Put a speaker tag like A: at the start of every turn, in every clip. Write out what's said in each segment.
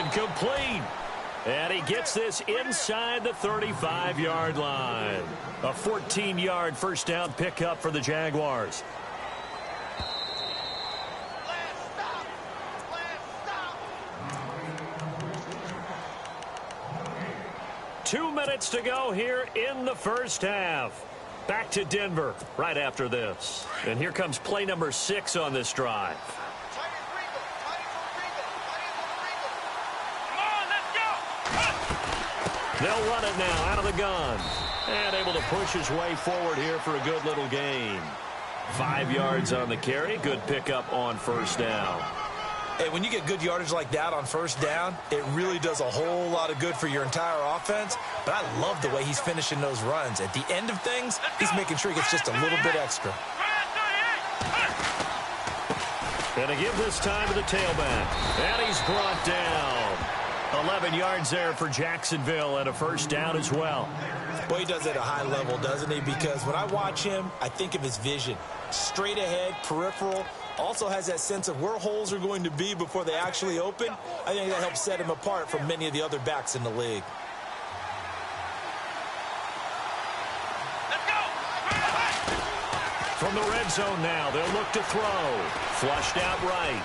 A: Incomplete. And he gets this inside the 35-yard line. A 14-yard first down pickup for the Jaguars. Two minutes to go here in the first half. Back to Denver right after this. And here comes play number 6 on this drive. They'll run it now out of the gun. And able to push his way forward here for a good little gain. 5 yards on the carry. Good pickup on first down.
B: Hey, when you get good yardage like that on first down, it really does a whole lot of good for your entire offense. But I love the way he's finishing those runs. At the end of things, he's making sure he gets just a little bit extra.
A: And to give this time to the tailback. And he's brought down. 11 yards there for Jacksonville and a first down as well.
B: Well, he does it at a high level, doesn't he? Because when I watch him, I think of his vision. Straight ahead, peripheral. Also has that sense of where holes are going to be before they actually open. I think that helps set him apart from many of the other backs in the league.
A: Let's go! From the red zone now, they'll look to throw. Flushed out right.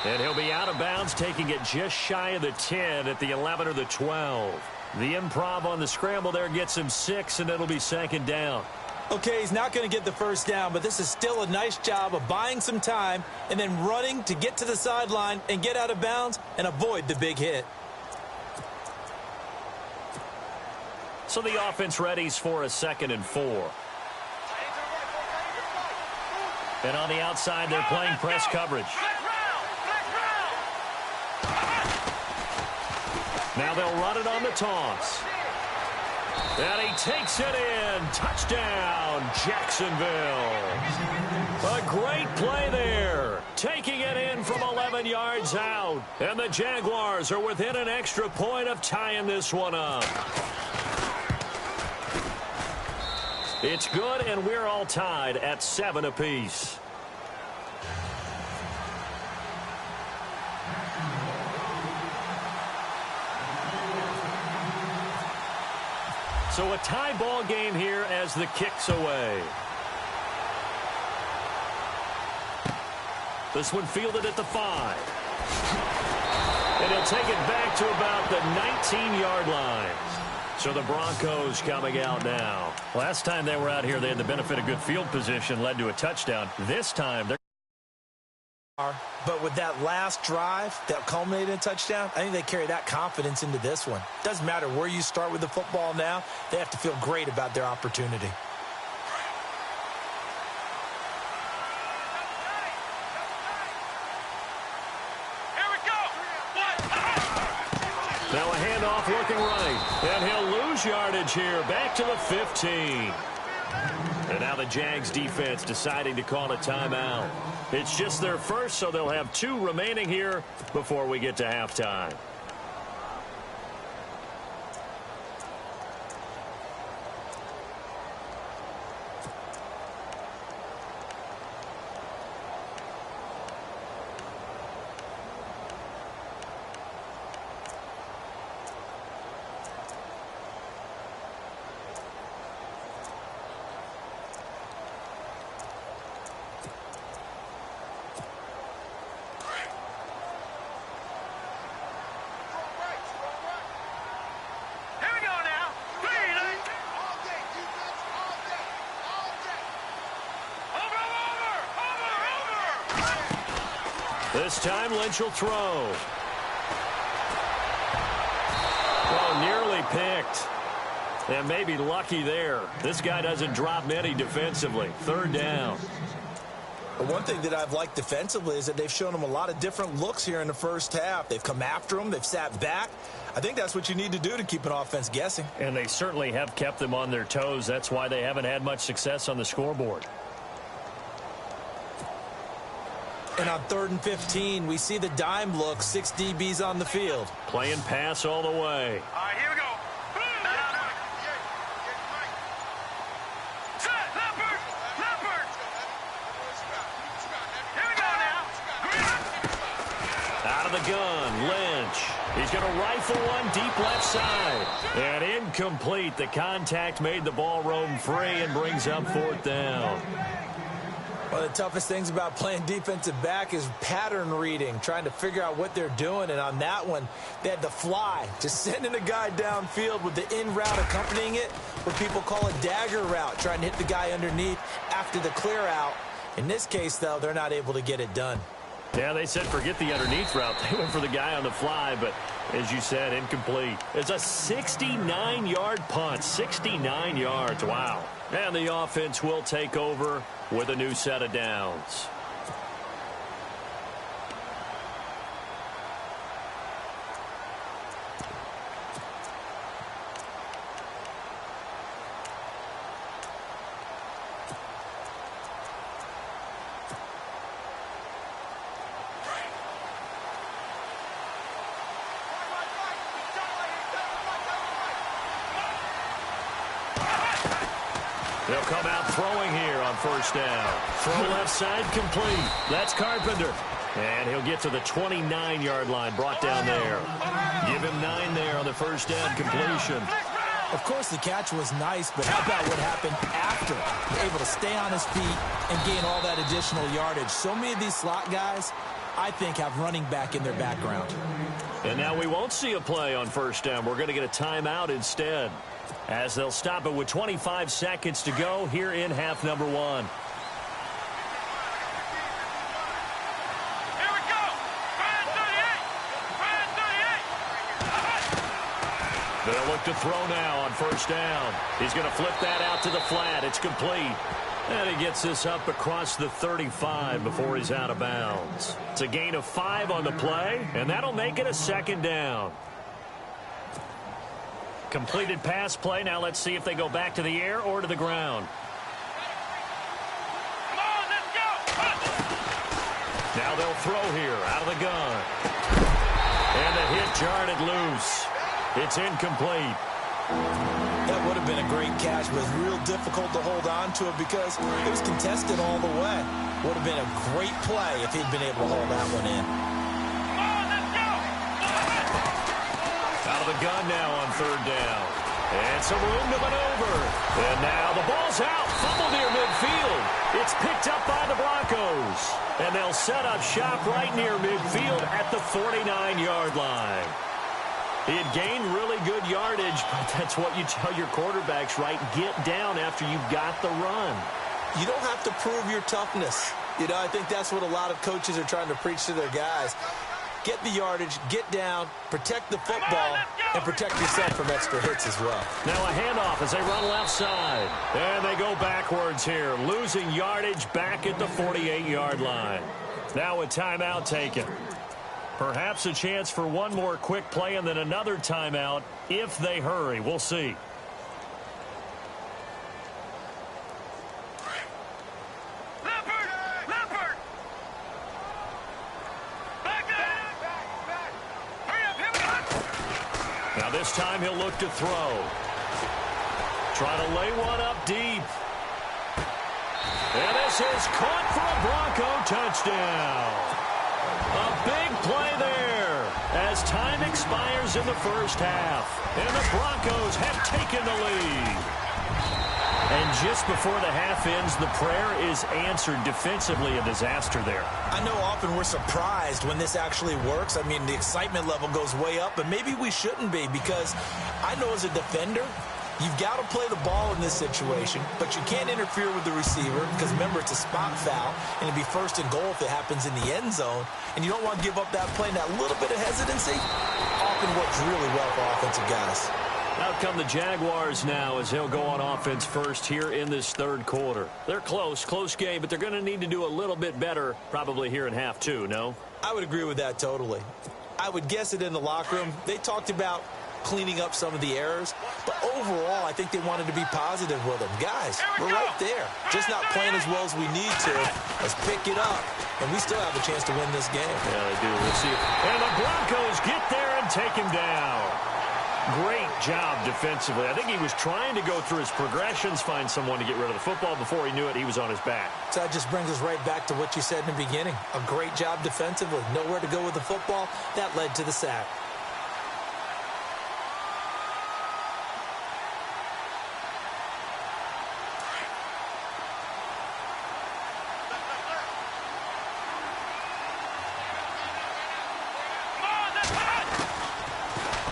A: And he'll be out of bounds, taking it just shy of the 10 at the 11 or the 12. The improv on the scramble there gets him 6, and it'll be second down.
B: Okay, he's not going to get the first down, but this is still a nice job of buying some time and then running to get to the sideline and get out of bounds and avoid the big hit.
A: So the offense readies for a 2nd and 4. And on the outside, they're playing press coverage. Now they'll run it on the toss. And he takes it in. Touchdown, Jacksonville. A great play there. Taking it in from 11 yards out. And the Jaguars are within an extra point of tying this one up. It's good, and we're all tied at 7 apiece. So a tie ball game here as the kick's away. This one fielded at the 5. And he'll take it back to about the 19-yard line. So the Broncos coming out now. Last time they were out here, they had the benefit of good field position, led to a touchdown. This time, they're...
B: But with that last drive that culminated in a touchdown, I think they carry that confidence into this one. Doesn't matter where you start with the football now, they have to feel great about their opportunity.
A: Here we go. Now a handoff looking right, and he'll lose yardage here, back to the 15. And now the Jags defense deciding to call a timeout. It's just their first, so they'll have 2 remaining here before we get to halftime. This time, Lynch will throw. Oh, nearly picked. And maybe lucky there. This guy doesn't drop many defensively. 3rd down.
B: One thing that I've liked defensively is that they've shown him a lot of different looks here in the first half. They've come after him. They've sat back. I think that's what you need to do to keep an offense guessing.
A: And they certainly have kept them on their toes. That's why they haven't had much success on the scoreboard.
B: And on 3rd and 15, we see the dime look, 6 DBs on the field.
A: Playing pass all the way.
C: All right, here we go. Set, Leopard, Leopard. Here we go now.
A: Out of the gun, Lynch. He's going to rifle one deep left side. And incomplete. The contact made the ball roam free and brings up fourth down.
B: One of the toughest things about playing defensive back is pattern reading, trying to figure out what they're doing. And on that one, they had the fly, just sending a guy downfield with the in route accompanying it, what people call a dagger route, trying to hit the guy underneath after the clear out. In this case, though, they're not able to get it done.
A: Yeah, they said forget the underneath route. They went for the guy on the fly, but as you said, incomplete. It's a 69-yard punt, 69 yards. Wow. And the offense will take over with a new set of downs. They'll come out throwing here on first down. Throw left side complete. That's Carpenter. And he'll get to the 29-yard line, brought down there. Give him 9 there on the first down completion.
B: Of course, the catch was nice, but how about what happened after? Able to stay on his feet and gain all that additional yardage. So many of these slot guys, I think, have running back in their background.
A: And now we won't see a play on first down. We're going to get a timeout instead, as they'll stop it with 25 seconds to go here in half number 1.
C: Here we go. Brand 38.
A: They'll look to throw now on first down. He's going to flip that out to the flat. It's complete. And he gets this up across the 35 before he's out of bounds. It's a gain of 5 on the play, and that'll make it a second down. Completed pass play. Now let's see if they go back to the air or to the ground.
C: Come on, let's go.
A: Now they'll throw here out of the gun. And the hit jarred it loose. It's incomplete.
B: That would have been a great catch, but it's real difficult to hold on to it because it was contested all the way. Would have been a great play if he'd been able to hold that one in.
C: Come on, let's go.
A: Out of the gun now on third down. And some room to maneuver. And now the ball's out. Fumble near midfield. It's picked up by the Broncos. And they'll set up shop right near midfield at the 49-yard line. He had gained really good yardage, but that's what you tell your quarterbacks, right? Get down after you've got the run.
B: You don't have to prove your toughness. You know, I think that's what a lot of coaches are trying to preach to their guys. Get the yardage, get down, protect the football, and protect yourself from extra hits as well.
A: Now a handoff as they run left side. And they go backwards here, losing yardage back at the 48-yard line. Now a timeout taken. Perhaps a chance for one more quick play and then another timeout if they hurry. We'll see.
C: Leopard! Back up! Hurry up, here we go!
A: Now this time he'll look to throw. Try to lay one up deep. And this is caught for a Bronco touchdown. A big play there as time expires in the first half. And the Broncos have taken the lead. And just before the half ends, the prayer is answered. Defensively, a disaster there.
B: I know often we're surprised when this actually works. I mean, the excitement level goes way up, but maybe we shouldn't be because I know as a defender, you've got to play the ball in this situation, but you can't interfere with the receiver because, remember, it's a spot foul, and it'd be first and goal if it happens in the end zone, and you don't want to give up that play. And that little bit of hesitancy often works really well for offensive guys.
A: Out come the Jaguars now as they'll go on offense first here in this third quarter. They're close game, but they're going to need to do a little bit better probably here in half 2, no?
B: I would agree with that totally. I would guess it in the locker room. They talked about cleaning up some of the errors, but overall, I think they wanted to be positive with them. Guys, we're right there. Just not playing as well as we need to. Let's pick it up, and we still have a chance to win this game.
A: Yeah, they do. We'll see. And the Broncos get there and take him down. Great job defensively. I think he was trying to go through his progressions, find someone to get rid of the football. Before he knew it, he was on his back.
B: So that just brings us right back to what you said in the beginning. A great job defensively. Nowhere to go with the football. That led to the sack.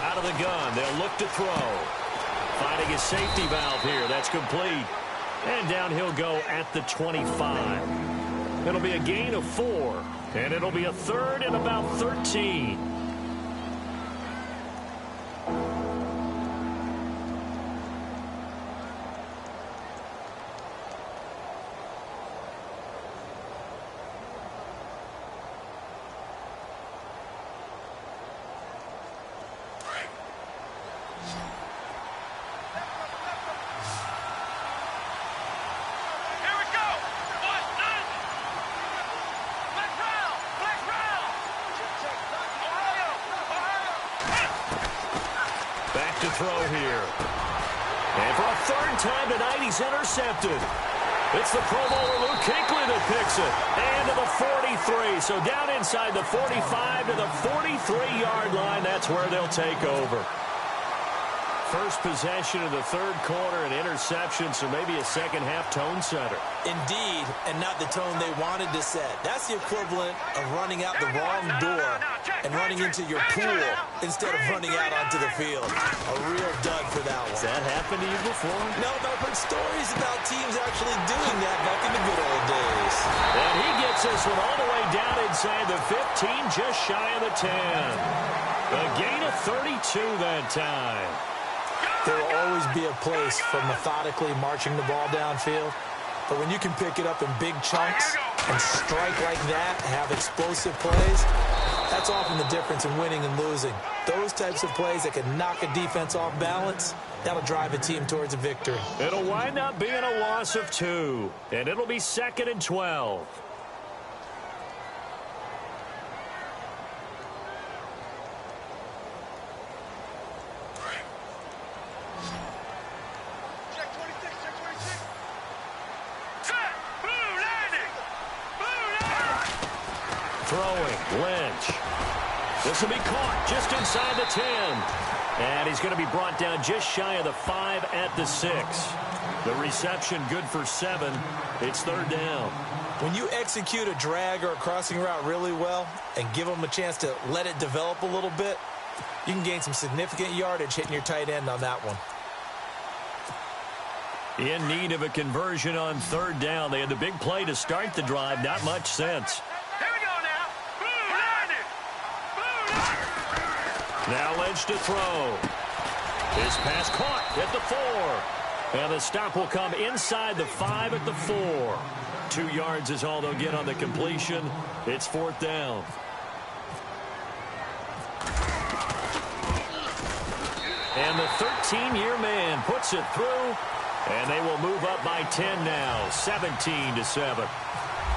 A: Out of the gun, they'll look to throw. Finding his safety valve here. That's complete. And down he'll go at the 25. It'll be a gain of 4. And it'll be a third and about 13. To throw here. And for a third time tonight, he's intercepted. It's the Pro Bowler Luke Kuechly that picks it. And to the 43. So down inside the 45 to the 43-yard line. That's where they'll take over. First possession of the third quarter, an interception, so maybe a second-half tone setter.
B: Indeed, and not the tone they wanted to set. That's the equivalent of running out the wrong door and running into your pool instead of running out onto the field. A real dud for that one.
A: Has that happened to you before?
B: No, but I've heard stories about teams actually doing that back in the good old days.
A: And he gets this one all the way down inside the 15, just shy of the 10. A gain of 32 that time.
B: There will always be a place for methodically marching the ball downfield. But when you can pick it up in big chunks and strike like that, have explosive plays, that's often the difference in winning and losing. Those types of plays that can knock a defense off balance, that'll drive a team towards a victory.
A: It'll wind up being a loss of 2, and it'll be 2nd and 12. Throwing, Lynch. This will be caught just inside the 10. And he's going to be brought down just shy of the 5 at the 6. The reception good for 7. It's third down.
B: When you execute a drag or a crossing route really well and give them a chance to let it develop a little bit, you can gain some significant yardage hitting your tight end on that one.
A: In need of a conversion on third down. They had the big play to start the drive. Not much sense. Now Lynch to throw. His pass caught at the 4. And the stop will come inside the 5 at the 4. 2 yards is all they'll get on the completion. It's fourth down. And the 13-year man puts it through. And they will move up by 10 now, 17-7.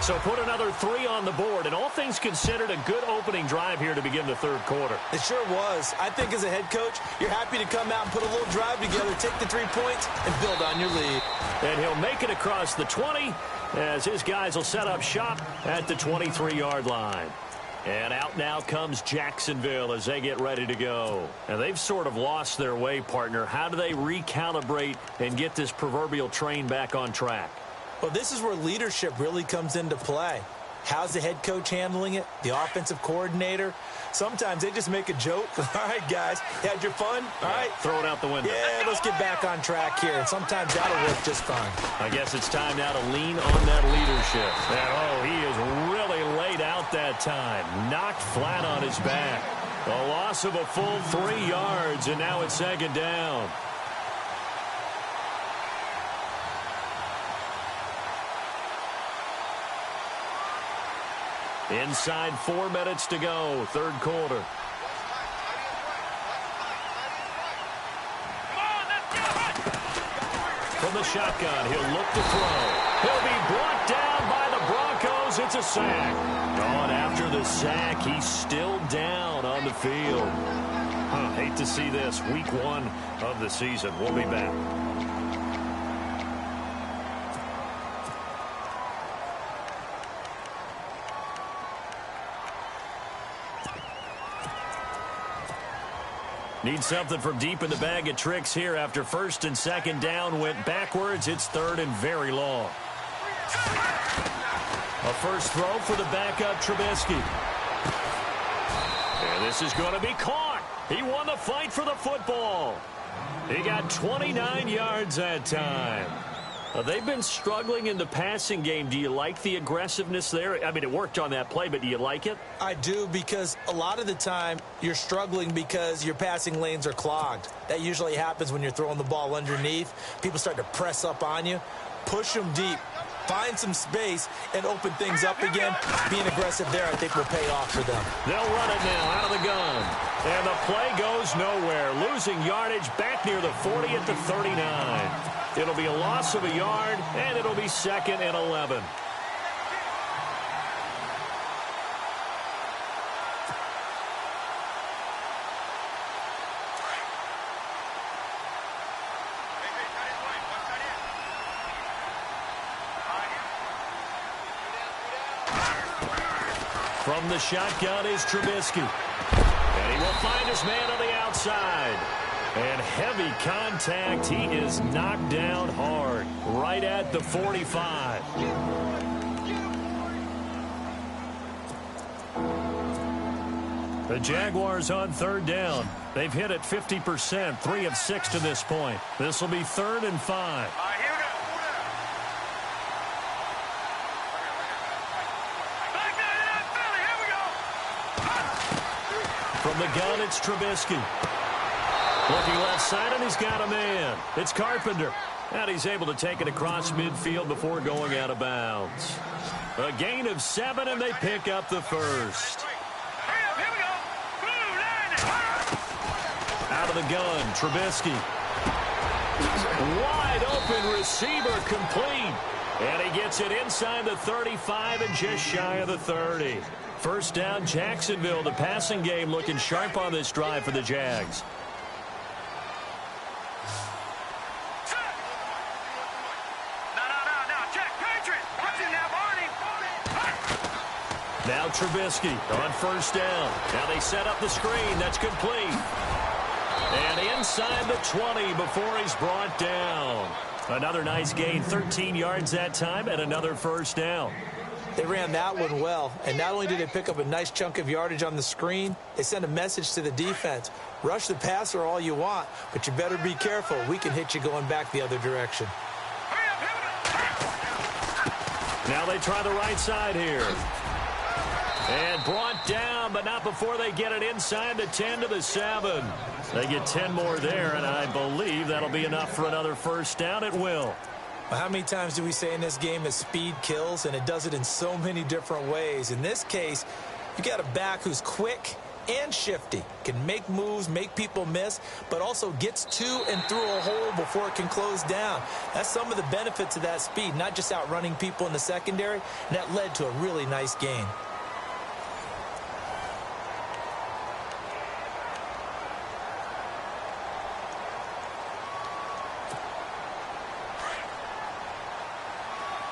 A: So put another 3 on the board, and all things considered, a good opening drive here to begin the third quarter.
B: It sure was. I think as a head coach, you're happy to come out and put a little drive together, take the 3 points, and build on your lead.
A: And he'll make it across the 20 as his guys will set up shop at the 23-yard line. And out now comes Jacksonville as they get ready to go. And they've sort of lost their way, partner. How do they recalibrate and get this proverbial train back on track?
B: Well, this is where leadership really comes into play. How's the head coach handling it? The offensive coordinator? Sometimes they just make a joke. All right, guys, you had your fun? All right.
A: Throw it out the window.
B: Yeah, let's get back on track here. And sometimes that'll work just fine.
A: I guess it's time now to lean on that leadership. And, he is really laid out that time. Knocked flat on his back. A loss of a full 3 yards, and now it's second down. Inside 4 minutes to go, third quarter. From the shotgun, he'll look to throw. He'll be brought down by the Broncos. It's a sack. On after the sack, he's still down on the field. Hate to see this. Week 1 of the season. We'll be back. Need something from deep in the bag of tricks here after first and second down went backwards. It's third and very long. A first throw for the backup Trubisky. And this is going to be caught. He won the fight for the football. He got 29 yards that time. They've been struggling in the passing game. Do you like the aggressiveness there? I mean, it worked on that play, but do you like it?
B: I do, because a lot of the time you're struggling because your passing lanes are clogged. That usually happens when you're throwing the ball underneath. People start to press up on you. Push them deep. Find some space and open things up again. Being aggressive there, I think, will pay off for them.
A: They'll run it now out of the gun. And the play goes nowhere. Losing yardage back near the 40 at the 39. It'll be a loss of a yard, and it'll be 2nd and 11. From the shotgun is Trubisky. And he will find his man on the outside. And heavy contact. He is knocked down hard. Right at the 45. The Jaguars on third down. They've hit it 50%, 3 of 6 to this point. This will be 3rd and 5. From the gun, it's Trubisky. Looking left side, and he's got a man. It's Carpenter. And he's able to take it across midfield before going out of bounds. A gain of 7, and they pick up the first. Out of the gun, Trubisky. Wide open receiver, complete. And he gets it inside the 35 and just shy of the 30. First down, Jacksonville. The passing game looking sharp on this drive for the Jags. Now Trubisky on first down. Now they set up the screen. That's complete. And inside the 20 before he's brought down. Another nice gain, 13 yards that time, and another first down.
B: They ran that one well, and not only did they pick up a nice chunk of yardage on the screen, they sent a message to the defense. Rush the passer all you want, but you better be careful. We can hit you going back the other direction.
A: Now they try the right side here. And brought down, but not before they get it inside the 10 to the 7. They get 10 more there, and I believe that'll be enough for another first down. It will.
B: Well, how many times do we say in this game that speed kills, and it does it in so many different ways? In this case, you got a back who's quick and shifty, can make moves, make people miss, but also gets to and through a hole before it can close down. That's some of the benefits of that speed, not just outrunning people in the secondary, and that led to a really nice gain.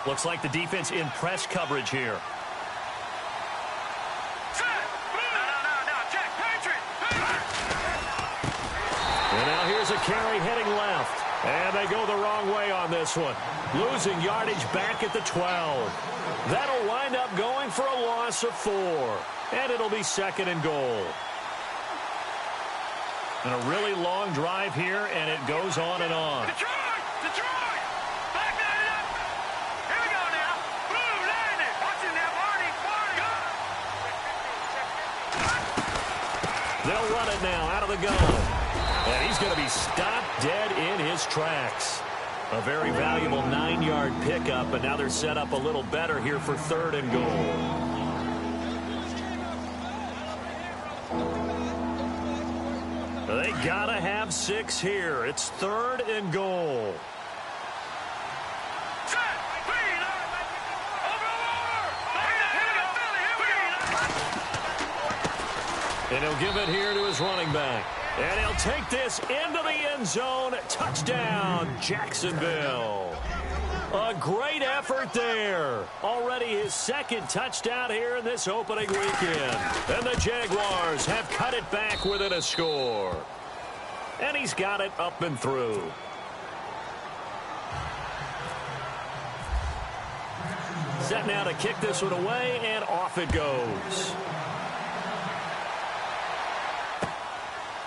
A: Looks like the defense in press coverage here. And now here's a carry heading left. And they go the wrong way on this one. Losing yardage back at the 12. That'll wind up going for a loss of 4. And it'll be 2nd and goal. And a really long drive here, and it goes on and on.
C: Detroit!
A: They'll run it now out of the gun. And he's going to be stopped dead in his tracks. A very valuable 9-yard pickup, and now they're set up a little better here for 3rd and goal. They got to have 6 here. It's 3rd and goal. And he'll give it here to his running back. And he'll take this into the end zone. Touchdown, Jacksonville. A great effort there. Already his second touchdown here in this opening weekend. And the Jaguars have cut it back within a score. And he's got it up and through. Set now to kick this one away, and off it goes.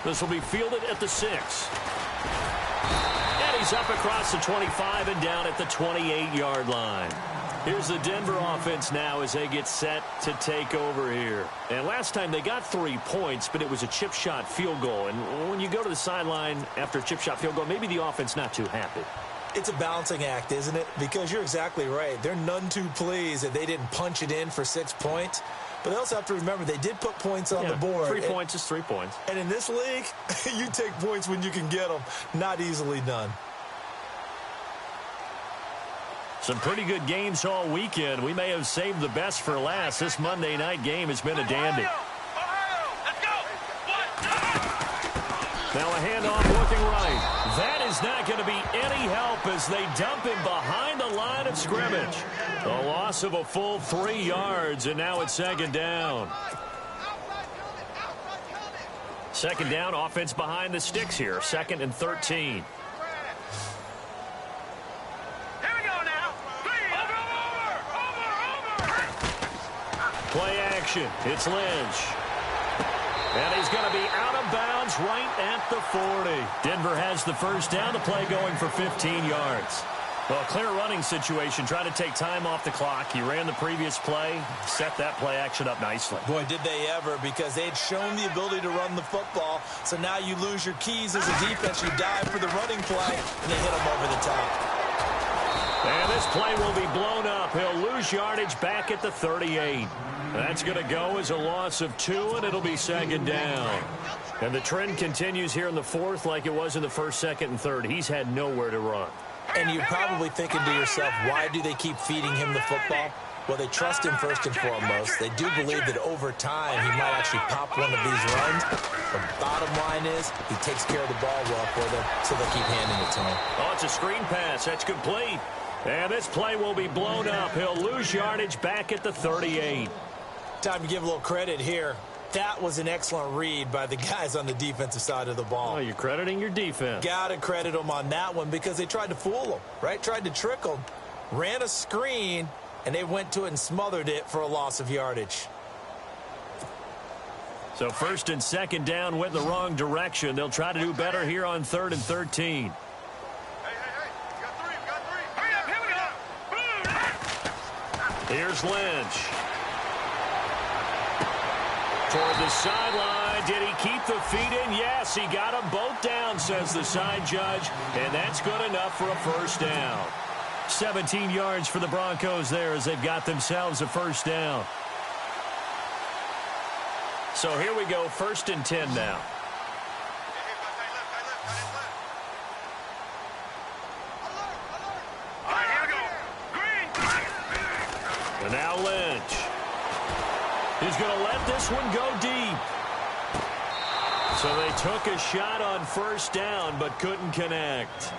A: This will be fielded at the 6. And he's up across the 25 and down at the 28-yard line. Here's the Denver offense now as they get set to take over here. And last time they got 3 points, but it was a chip shot field goal. And when you go to the sideline after a chip shot field goal, maybe the offense not too happy.
B: It's a balancing act, isn't it? Because you're exactly right. They're none too pleased that they didn't punch it in for 6 points. But they also have to remember they did put points on the board.
A: 3 points is 3 points.
B: And in this league, you take points when you can get them. Not easily done.
A: Some pretty good games all weekend. We may have saved the best for last. This Monday night game has been a dandy. Now a handoff looking right. That is not going to be any help as they dump him behind the line of scrimmage. A loss of a full 3 yards, and now it's second down. Second down, offense behind the sticks here. 2nd and 13. Play action. It's Lynch. And he's going to be out of bounds right at the 40. Denver has the first down. The play going for 15 yards. Well, clear running situation. Trying to take time off the clock. He ran the previous play. Set that play action up nicely.
B: Boy, did they ever, because they'd shown the ability to run the football. So now you lose your keys as a defense. You dive for the running play, and they hit him over the top.
A: And this play will be blown up. He'll lose yardage back at the 38. That's going to go as a loss of 2, and it'll be second down. And the trend continues here in the 4th like it was in the 1st, 2nd, and 3rd. He's had nowhere to run.
B: And you're probably thinking to yourself, why do they keep feeding him the football? Well, they trust him first and foremost. They do believe that over time he might actually pop one of these runs. The bottom line is he takes care of the ball well for them, so they'll keep handing it to him.
A: Oh, it's a screen pass. That's complete. And this play will be blown up. He'll lose yardage back at the 38.
B: Time to give a little credit here. That was an excellent read by the guys on the defensive side of the ball.
A: Oh, you're crediting your defense.
B: Got to credit them on that one because they tried to fool them, right? Tried to trick them. Ran a screen, and they went to it and smothered it for a loss of yardage.
A: So 1st and 2nd down went the wrong direction. They'll try to do better here on 3rd and 13. Here's Lynch. Toward the sideline. Did he keep the feet in? Yes, he got them both down, says the side judge. And that's good enough for a first down. 17 yards for the Broncos there as they've got themselves a first down. So here we go, 1st and 10 now. And now Lynch. He's going to let this one go deep. So they took a shot on first down but couldn't connect.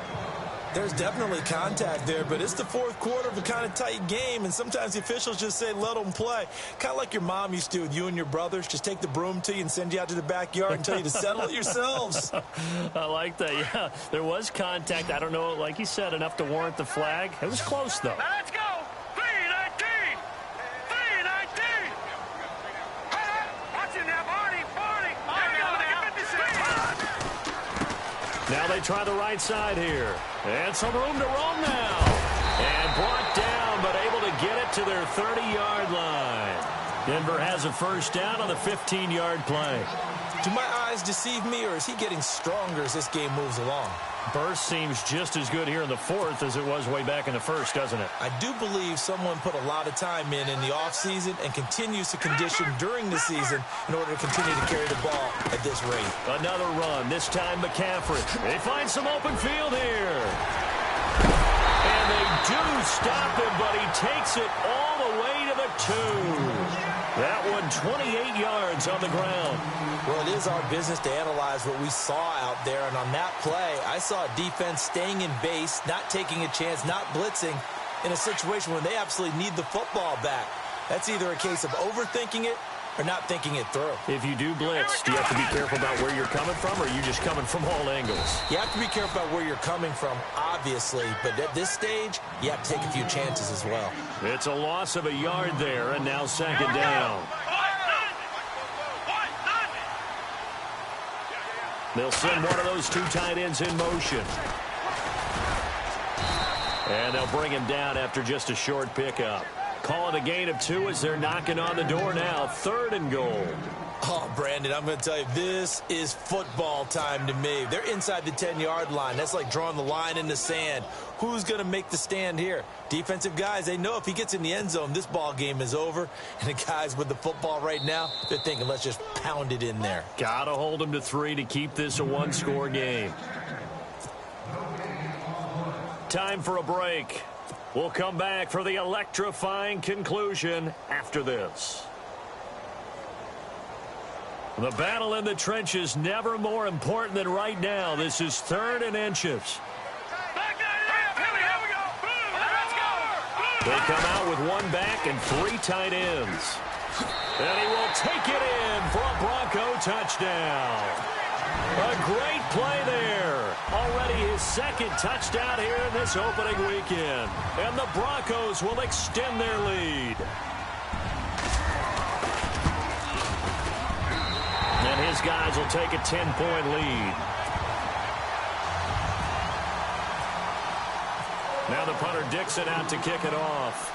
B: There's definitely contact there, but it's the 4th quarter of a kind of tight game, and sometimes the officials just say let them play. Kind of like your mom used to with you and your brothers. Just take the broom to you and send you out to the backyard and tell you to settle it yourselves.
A: I like that, yeah. There was contact. I don't know, like you said, enough to warrant the flag. It was close, though.
C: Now let's go. 3-19. 3-19. Watch him now, Barney.
A: Now they try the right side here. And some room to roam now. And brought down, but able to get it to their 30-yard line. Denver has a first down on the 15-yard play.
B: Do my eyes deceive me, or is he getting stronger as this game moves along?
A: Burst seems just as good here in the 4th as it was way back in the 1st, doesn't it?
B: I do believe someone put a lot of time in the offseason and continues to condition during the season in order to continue to carry the ball at this rate.
A: Another run, this time McCaffrey. They find some open field here. And they do stop him, but he takes it all the way to the 2. That one 28 yards on the ground.
B: Well, it is our business to analyze what we saw out there. And on that play, I saw a defense staying in base, not taking a chance, not blitzing in a situation when they absolutely need the football back. That's either a case of overthinking it or not thinking it through.
A: If you do blitz, do you have to be careful about where you're coming from, or are you just coming from all angles?
B: You have to be careful about where you're coming from, obviously. But at this stage, you have to take a few chances as well.
A: It's a loss of a yard there, and now second down. They'll send one of those two tight ends in motion. And they'll bring him down after just a short pickup. Call it a gain of 2 as they're knocking on the door now. 3rd and goal.
B: Oh, Brandon, I'm going to tell you, this is football time to me. They're inside the 10-yard line. That's like drawing the line in the sand. Who's going to make the stand here? Defensive guys, they know if he gets in the end zone, this ball game is over. And the guys with the football right now, they're thinking, let's just pound it in there.
A: Got to hold them to 3 to keep this a one-score game. Time for a break. We'll come back for the electrifying conclusion after this. The battle in the trenches never more important than right now. This is 3rd and inches. They come out with 1 back and 3 tight ends. And he will take it in for a Bronco touchdown. A great play there. Already his 2nd touchdown here in this opening weekend. And the Broncos will extend their lead. And his guys will take a 10-point lead. Now the punter Dixon out to kick it off.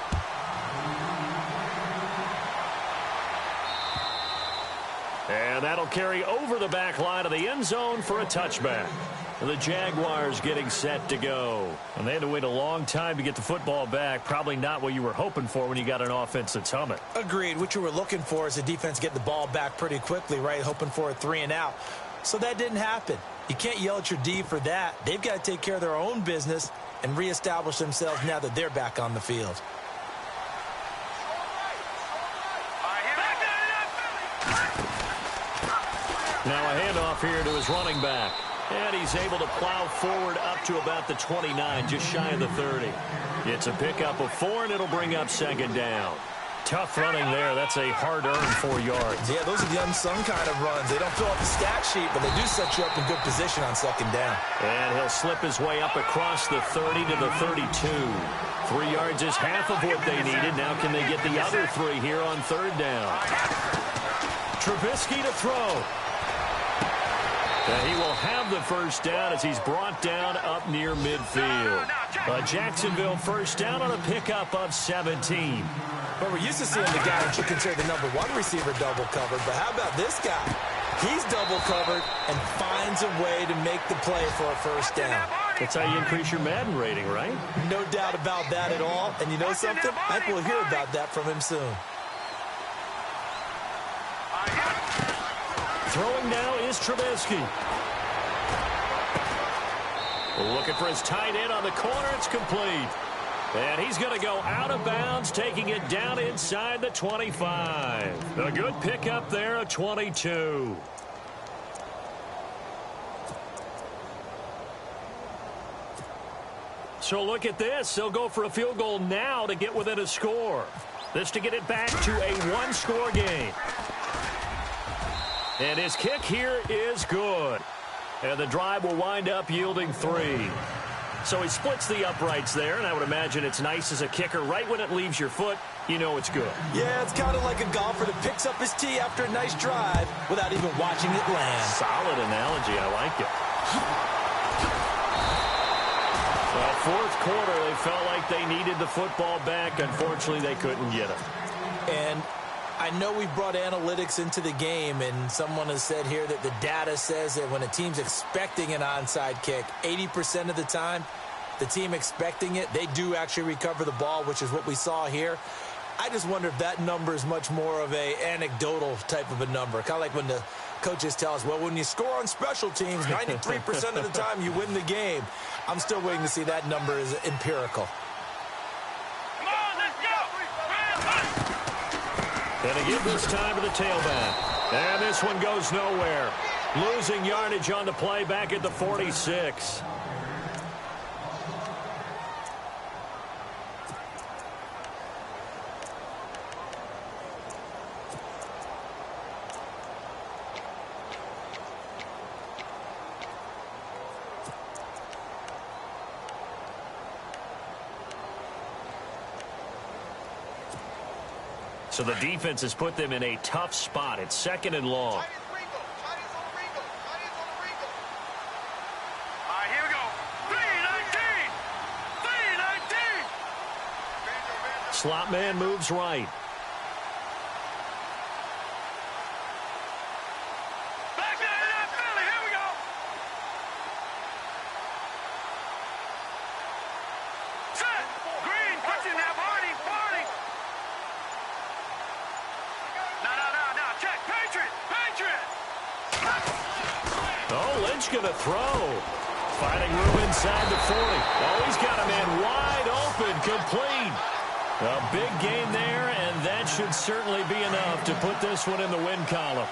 A: And that'll carry over the back line of the end zone for a touchback. The Jaguars getting set to go. And they had to wait a long time to get the football back. Probably not what you were hoping for when you got an offense that's humming.
B: Agreed. What you were looking for is the defense get the ball back pretty quickly, right? Hoping for a 3 and out. So that didn't happen. You can't yell at your D for that. They've got to take care of their own business and reestablish themselves now that they're back on the field.
A: Now a handoff here to his running back. And he's able to plow forward up to about the 29, just shy of the 30. It's a pickup of 4, and it'll bring up 2nd down. Tough running there. That's a hard-earned 4 yards.
B: Yeah, those are the unsung kind of runs. They don't fill up the stat sheet, but they do set you up in good position on 2nd down.
A: And he'll slip his way up across the 30 to the 32. 3 yards is half of what they needed. Now can they get the other 3 here on 3rd down? Trubisky to throw. And he will have the 1st down as he's brought down up near midfield. A Jacksonville 1st down on a pickup of 17.
B: But we're used to seeing the guy that you consider the #1 receiver double covered. But how about this guy? He's double covered and finds a way to make the play for a 1st down.
A: That's how you increase your Madden rating, right?
B: No doubt about that at all. And you know something? I think we'll hear about that from him soon.
A: Throwing now is Trubisky. Looking for his tight end on the corner. It's complete. And he's going to go out of bounds, taking it down inside the 25. A good pickup there, a 22. So look at this. They'll go for a field goal now to get within a score. This to get it back to a 1-score game. And his kick here is good. And the drive will wind up yielding 3. So he splits the uprights there, and I would imagine it's nice as a kicker. Right when it leaves your foot, you know it's good.
B: Yeah, it's kind of like a golfer that picks up his tee after a nice drive without even watching it land.
A: Solid analogy. I like it. Well, 4th quarter, they felt like they needed the football back. Unfortunately, they couldn't get it.
B: And I know we brought analytics into the game, and someone has said here that the data says that when a team's expecting an onside kick, 80% of the time, the team expecting it, they do actually recover the ball, which is what we saw here. I just wonder if that number is much more of a anecdotal type of a number. Kind of like when the coaches tell us, well, when you score on special teams, 93% of the time you win the game. I'm still waiting to see that number is empirical.
A: And again this time to the tailback. And this one goes nowhere. Losing yardage on the play back at the 46. So the defense has put them in a tough spot. It's 2nd and long.
C: All right, here we go. 3-19. 3-19.
A: Slot man moves right.
C: Back to that Philly. Here we go. Set. Green. Pushing that Barney. No. Check. Patriot.
A: Oh, Lynch going to throw. Finding room inside the 40. Oh, he's got a man wide open, complete. A big gain there, and that should certainly be enough to put this one in the win column.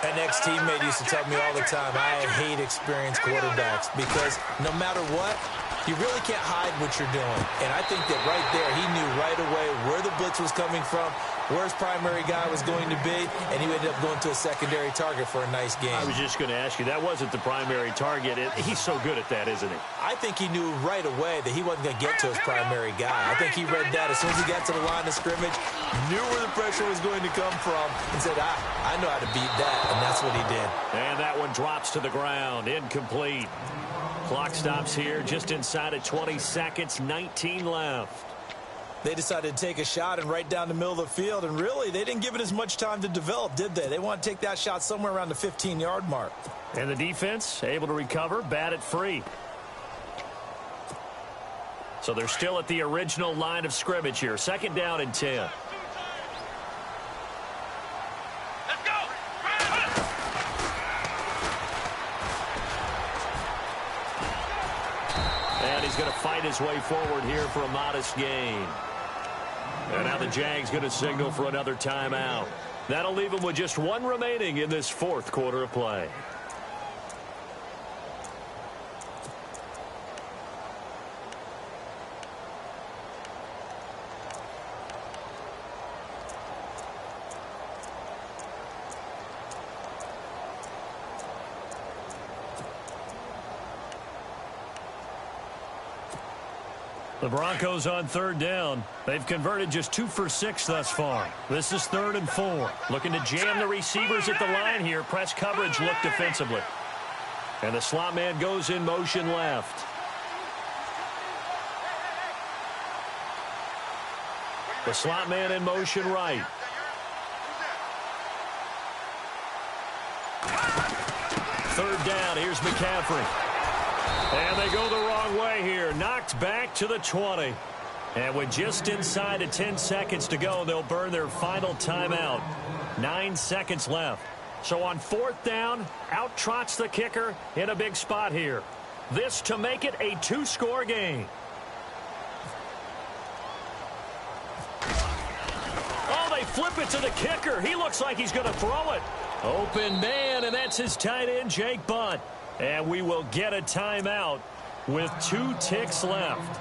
B: An ex-teammate used to tell me all the time, I hate experienced quarterbacks because no matter what, you really can't hide what you're doing. And I think that right there, he knew right away where the blitz was coming from, where his primary guy was going to be, and he ended up going to a secondary target for a nice game.
A: I was just going to ask you, that wasn't the primary target. He's so good at that, isn't he?
B: I think he knew right away that he wasn't going to get to his primary guy. I think he read that as soon as he got to the line of scrimmage, knew where the pressure was going to come from, and said, I know how to beat that, and that's what he did.
A: And that one drops to the ground, incomplete. Clock stops here just inside of 20 seconds, 19 left.
B: They decided to take a shot and right down the middle of the field, and really, they didn't give it as much time to develop, did they? They want to take that shot somewhere around the 15-yard mark.
A: And the defense able to recover, bat it free. So they're still at the original line of scrimmage here. 2nd down and 10.
C: Let's go.
A: And he's going to fight his way forward here for a modest gain. And now the Jags going to signal for another timeout. That'll leave them with just one remaining in this 4th quarter of play. The Broncos on 3rd down. They've converted just 2 for 6 thus far. This is 3rd and 4. Looking to jam the receivers at the line here. Press coverage look defensively. And the slot man goes in motion left. The slot man in motion right. Third down. Here's McCaffrey. And they go the wrong way here. Knocked back to the 20. And with just inside of 10 seconds to go, they'll burn their final timeout. 9 seconds left. So on 4th down, out trots the kicker in a big spot here. This to make it a 2-score game. Oh, they flip it to the kicker. He looks like he's going to throw it. Open man, and that's his tight end, Jake Butt. And we will get a timeout with 2 ticks left.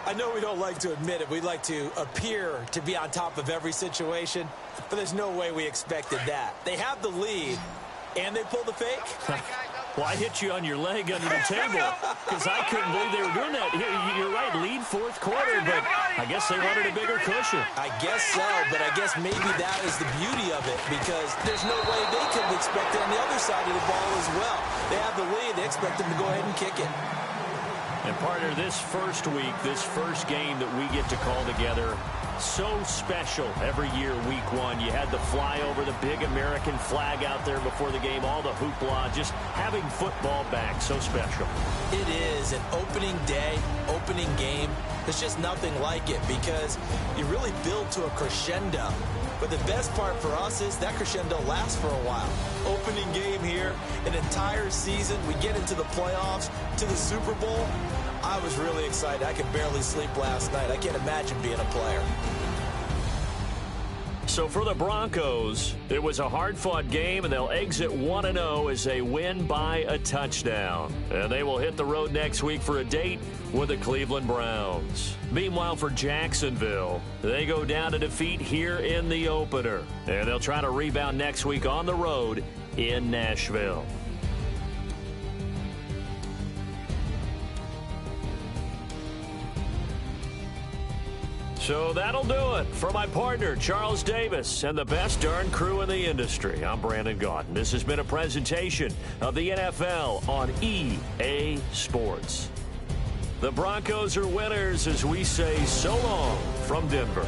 B: I know we don't like to admit it. We like to appear to be on top of every situation, but there's no way we expected that. They have the lead, and they pull the fake.
A: Well, I hit you on your leg under the table because I couldn't believe they were doing that. You're right, lead 4th quarter, but I guess they wanted a bigger cushion.
B: I guess so, but I guess maybe that is the beauty of it because there's no way they could expect it on the other side of the ball as well. They have the lead. They expect them to go ahead and kick it.
A: And partner, this first week, this first game that we get to call together, so special every year, week 1. You had the flyover, the big American flag out there before the game, all the hoopla, just having football back, so special.
B: It is an opening day, opening game. There's just nothing like it because you really build to a crescendo. But the best part for us is that crescendo lasts for a while. Opening game here, an entire season. We get into the playoffs, to the Super Bowl. I was really excited. I could barely sleep last night. I can't imagine being a player.
A: So So for the Broncos, it was a hard-fought game, and they'll exit 1-0 as they win by a touchdown. And they will hit the road next week for a date with the Cleveland Browns. Meanwhile, for Jacksonville, they go down to defeat here in the opener. And they'll try to rebound next week on the road in Nashville. So that'll do it for my partner, Charles Davis, and the best darn crew in the industry. I'm Brandon Gaudin. This has been a presentation of the NFL on EA Sports. The Broncos are winners as we say so long from Denver.